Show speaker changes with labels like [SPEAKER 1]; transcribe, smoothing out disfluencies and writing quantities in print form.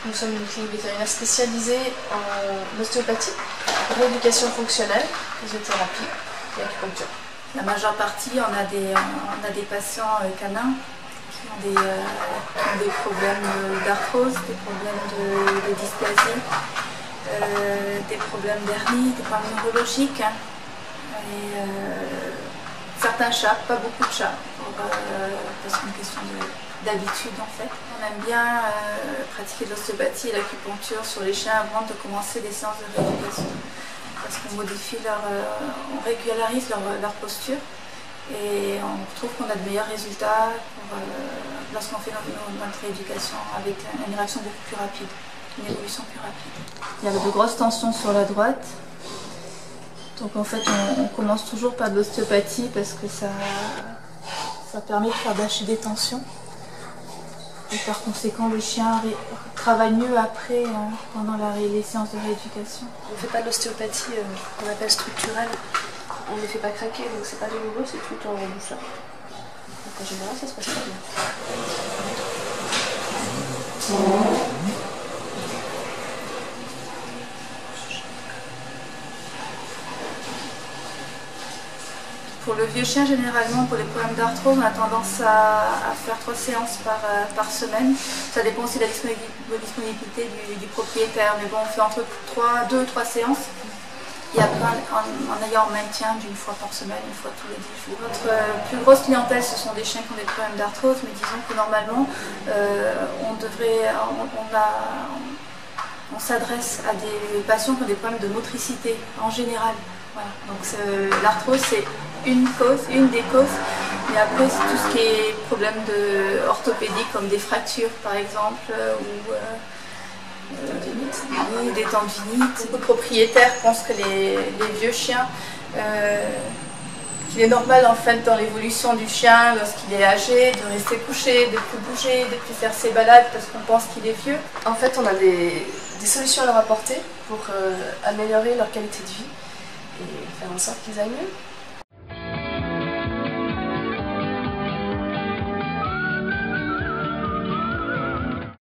[SPEAKER 1] Nous sommes une clinique vétérinaire spécialisée en ostéopathie, rééducation fonctionnelle, physiothérapie et acupuncture.
[SPEAKER 2] La majeure partie, on a des patients canins qui ont des problèmes d'arthrose, des problèmes de dysplasie, des problèmes d'hernie, des problèmes neurologiques. Et certains chats, pas beaucoup de chats, parce qu'une question d'habitude en fait. On aime bien pratiquer de l'ostéopathie et l'acupuncture sur les chiens avant de commencer des séances de rééducation. Parce qu'on modifie on régularise leur posture et on trouve qu'on a de meilleurs résultats lorsqu'on fait notre rééducation avec une réaction beaucoup plus rapide, une évolution plus rapide. Il y a de grosses tensions sur la droite. Donc en fait on commence toujours par de l'ostéopathie parce que ça permet de faire lâcher des tensions. Et par conséquent le chien travaille mieux après pendant les séances de rééducation.
[SPEAKER 1] On ne fait pas de l'ostéopathie qu'on appelle structurelle. On ne les fait pas craquer, donc c'est pas douloureux, c'est tout en douceur. Donc en général ça se passe très bien. Pour le vieux chien, généralement, pour les problèmes d'arthrose, on a tendance à faire 3 séances par semaine. Ça dépend aussi de la disponibilité du propriétaire. Mais bon, on fait entre 2 ou 3 séances. Et après, en ayant un maintien d'une fois par semaine, une fois tous les 10 jours. Notre plus grosse clientèle, ce sont des chiens qui ont des problèmes d'arthrose. Mais disons que normalement, on s'adresse à des patients qui ont des problèmes de motricité en général. Voilà. Donc l'arthrose, c'est une des causes, mais après c'est tout ce qui est problème orthopédique comme des fractures par exemple ou des tendinites. Beaucoup de propriétaires pensent que les vieux chiens, qu'il est normal en fait dans l'évolution du chien lorsqu'il est âgé de rester couché, de ne plus bouger, de ne plus faire ses balades parce qu'on pense qu'il est vieux. En fait on a des solutions à leur apporter pour améliorer leur qualité de vie et faire en sorte qu'ils aillent mieux.